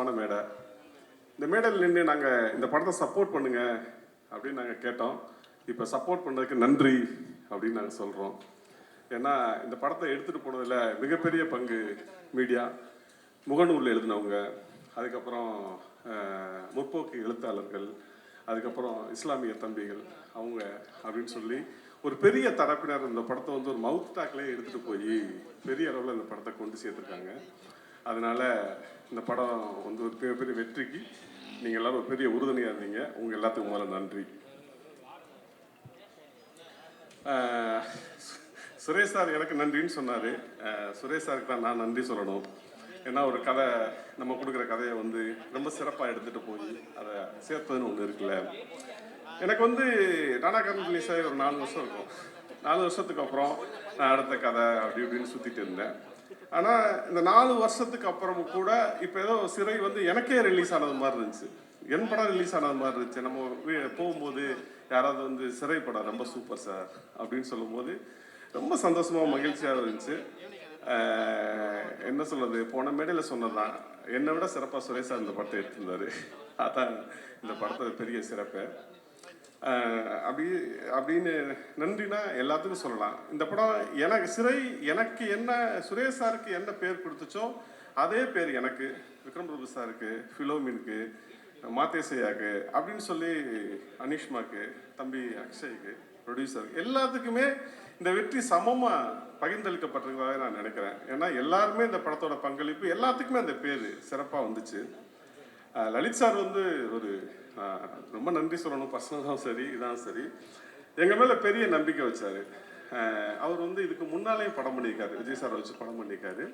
சந்தோஷமான மேடை. இந்த மேடையில் நின்று நாங்கள் இந்த படத்தை சப்போர்ட் பண்ணுங்க அப்படின்னு நாங்கள் கேட்டோம். இப்போ சப்போர்ட் பண்ணுறதுக்கு நன்றி அப்படின்னு நாங்கள் சொல்கிறோம். ஏன்னா இந்த படத்தை எடுத்துகிட்டு போனதில் மிகப்பெரிய பங்கு மீடியா, முகநூலில் எழுதினவங்க, அதுக்கப்புறம் முற்போக்கு எழுத்தாளர்கள், அதுக்கப்புறம் இஸ்லாமிய தம்பிகள் அவங்க அப்படின்னு சொல்லி ஒரு பெரிய தரப்பினர் இந்த படத்தை வந்து ஒரு மவுத் டாக்லேயே எடுத்துகிட்டு போய் பெரிய அளவில் இந்த படத்தை கொண்டு சேர்த்துருக்காங்க. அதனால் இந்த படம் வந்து ஒரு பெரிய வெற்றிக்கு நீங்கள் எல்லோரும் ஒரு பெரிய உறுதுணையாக இருந்தீங்க. உங்கள் எல்லாத்துக்கும் முதல்ல நன்றி. சுரேஷ் சார் எனக்கு நன்றின்னு சொன்னார். சுரேஷ் சாருக்கு தான் நான் நன்றி சொல்லணும். ஏன்னா ஒரு கதை நம்ம கொடுக்குற கதையை வந்து ரொம்ப சிறப்பாக எடுத்துகிட்டு போய் அதை சேர்த்ததுன்னு ஒன்று இருக்குல்ல. எனக்கு வந்து நானாக்காரன் ரிலீஸ் ஆகி ஒரு 4 வருஷம் இருக்கும். 4 வருஷத்துக்கு அப்புறம் நான் அடுத்த கதை அப்படி இப்படின்னு சுற்றிட்டு இருந்தேன். ஆனால் இந்த 4 வருஷத்துக்கு அப்புறமும் கூட இப்போ ஏதோ சிறை வந்து எனக்கே ரிலீஸ் ஆனது மாதிரி இருந்துச்சு. என் படம் ரிலீஸ் ஆனது மாதிரி இருந்துச்சு. நம்ம போகும்போது யாராவது வந்து சிறை படம் ரொம்ப சூப்பர் சார் அப்படின்னு சொல்லும்போது ரொம்ப சந்தோஷமாக மகிழ்ச்சியாக இருந்துச்சு. என்ன சொல்கிறது, போன மேடையில் சொன்னதான் என்னை விட சிறப்பாக சுரேஷ் சார் இந்த படத்தை எடுத்திருந்தார். அதான் இந்த படத்தை பெரிய சிறப்பு. அப்படின்னு நன்றினா எல்லாத்துக்கும் சொல்லலாம். இந்த படம் எனக்கு என்ன சுரேஷ் சாருக்கு என்ன பேர் கொடுத்துச்சோ அதே பேர் எனக்கு, விக்ரம் பிரபு சாருக்கு, ஃபிலோமினுக்கு, மாத்தேசையாக்கு அப்படின்னு சொல்லி அனிஷ்மாக்கு, தம்பி அக்ஷய்க்கு, ப்ரொடியூசருக்கு எல்லாத்துக்குமே இந்த வெற்றி சமமாக பகிர்ந்தளிக்கப்பட்டிருக்கிறதாக நான் நினைக்கிறேன். ஏன்னா எல்லாருமே இந்த படத்தோட பங்களிப்பு எல்லாத்துக்குமே அந்த பேர் சிறப்பாக வந்துச்சு. லலித் சார் வந்து ஒரு ரொம்ப நன்றி சொல்லணும். பர்சனலாகவும் சரி இதான் சரி எங்கள் மேலே பெரிய நம்பிக்கை வச்சார். அவர் வந்து இதுக்கு முன்னாலேயும் படம் பண்ணியிருக்காரு, விஜய் சாரை வச்சு படம் பண்ணியிருக்காரு.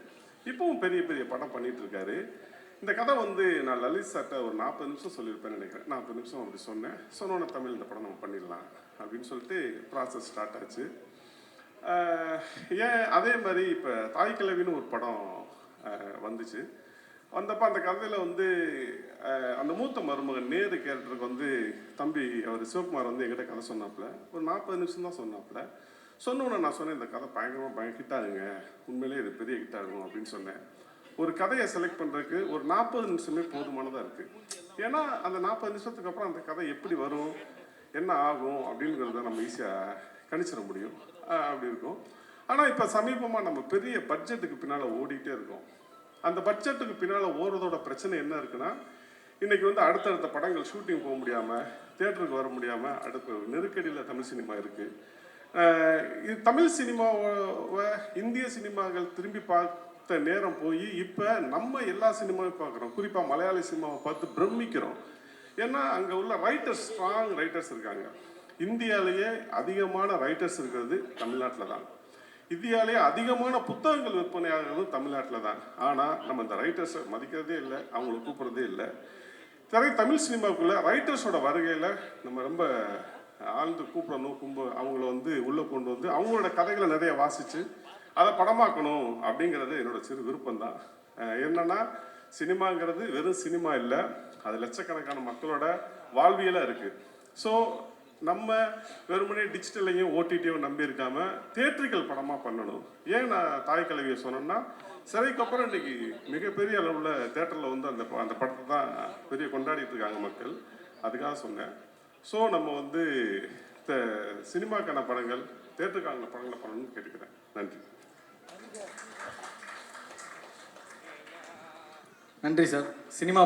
இப்பவும் பெரிய பெரிய படம் பண்ணிட்டு இருக்காரு. இந்த கதை வந்து நான் லலித் சார்கிட்ட ஒரு 40 நிமிஷம் சொல்லியிருப்பேன்னு நினைக்கிறேன். 40 நிமிஷம் அப்படி சொன்னோன்னே தமிழ் இந்த படம் நம்ம பண்ணிடலாம் அப்படின்னு சொல்லிட்டு ப்ராசஸ் ஸ்டார்ட் ஆச்சு. ஏன் அதே மாதிரி இப்போ தாய் கிழவின்னு ஒரு படம் வந்துச்சு. வந்தப்போ அந்த கதையில் வந்து அந்த மூத்த மருமகன் நேரு கேரக்டருக்கு வந்து தம்பி அவர் சிவகுமார் வந்து எங்கிட்ட கதை சொன்னாப்புல. ஒரு 40 நிமிஷம் தான் சொன்னாப்புல. சொன்னோன்னே நான் சொன்னேன், இந்த கதை பயங்கரமாக ஹிட் ஆகுங்க, உண்மையிலே இது பெரிய ஹிட் ஆகும் அப்படின்னு சொன்னேன். ஒரு கதையை செலக்ட் பண்ணுறதுக்கு ஒரு 40 நிமிஷமே போதுமானதாக இருக்குது. ஏன்னா அந்த 40 நிமிஷத்துக்கு அப்புறம் அந்த கதை எப்படி வரும், என்ன ஆகும் அப்படிங்கிறத நம்ம ஈஸியாக கணிச்சிட முடியும். அப்படி இருக்கும். ஆனால் இப்போ சமீபமாக நம்ம பெரிய பட்ஜெட்டுக்கு பின்னால் ஓடிட்டே இருக்கோம். அந்த பட்ஜெட்டுக்கு பின்னால் ஓடுறதோட பிரச்சனை என்ன இருக்குன்னா, இன்றைக்கி வந்து அடுத்தடுத்த படங்கள் ஷூட்டிங் போக முடியாமல், தியேட்டருக்கு வர முடியாமல் அடுத்த நெருக்கடியில் தமிழ் சினிமா இருக்குது. இது தமிழ் சினிமாவை இந்திய சினிமாக்கள் திரும்பி பார்த்த நேரம் போய் இப்போ நம்ம எல்லா சினிமாவையும் பார்க்குறோம். குறிப்பாக மலையாள சினிமாவை பார்த்து பிரமிக்கிறோம். ஏன்னா அங்கே உள்ள ரைட்டர்ஸ், ஸ்ட்ராங் ரைட்டர்ஸ் இருக்காங்க. இந்தியாவிலேயே அதிகமான ரைட்டர்ஸ் இருக்கிறது தமிழ்நாட்டில் தான். இந்தியாவிலேயே அதிகமான புத்தகங்கள் விற்பனையாகிறதும் தமிழ்நாட்டில் தான். ஆனால் நம்ம இந்த ரைட்டர்ஸை மதிக்கிறதே இல்லை, அவங்கள கூப்பிட்றதே இல்லை. தமிழ் சினிமாவுக்குள்ளே ரைட்டர்ஸோட வருகையில் நம்ம ரொம்ப ஆழ்ந்து கூப்பிடணும். அவங்கள வந்து உள்ளே கொண்டு வந்து அவங்களோட கதைகளை நிறைய வாசித்து அதை படமாக்கணும் அப்படிங்கிறது என்னோட சிறு விருப்பம்தான். என்னென்னா சினிமாங்கிறது வெறும் சினிமா இல்லை, அது லட்சக்கணக்கான மக்களோட வாழ்வியலாக இருக்குது. ஸோ நம்ம வெறுமனே டிஜிட்டலையும் ஓடிடியும் நம்பி இருக்காம தியேட்டர்கள் படமாக பண்ணணும். ஏன் நான் தாய் கிழவியை சொன்னேன்னா, சிறைக்கு அப்புறம் இன்னைக்கு மிகப்பெரிய அளவில் தேட்டரில் வந்து அந்த படத்தை தான் பெரிய கொண்டாடிட்டு இருக்காங்க மக்கள். அதுக்காக சொன்னேன். ஸோ நம்ம வந்து சினிமாக்கான படங்கள், தேட்டருக்கான படங்களை பண்ணணும்னு கேட்டுக்கிறேன். நன்றி. நன்றி சார். சினிமா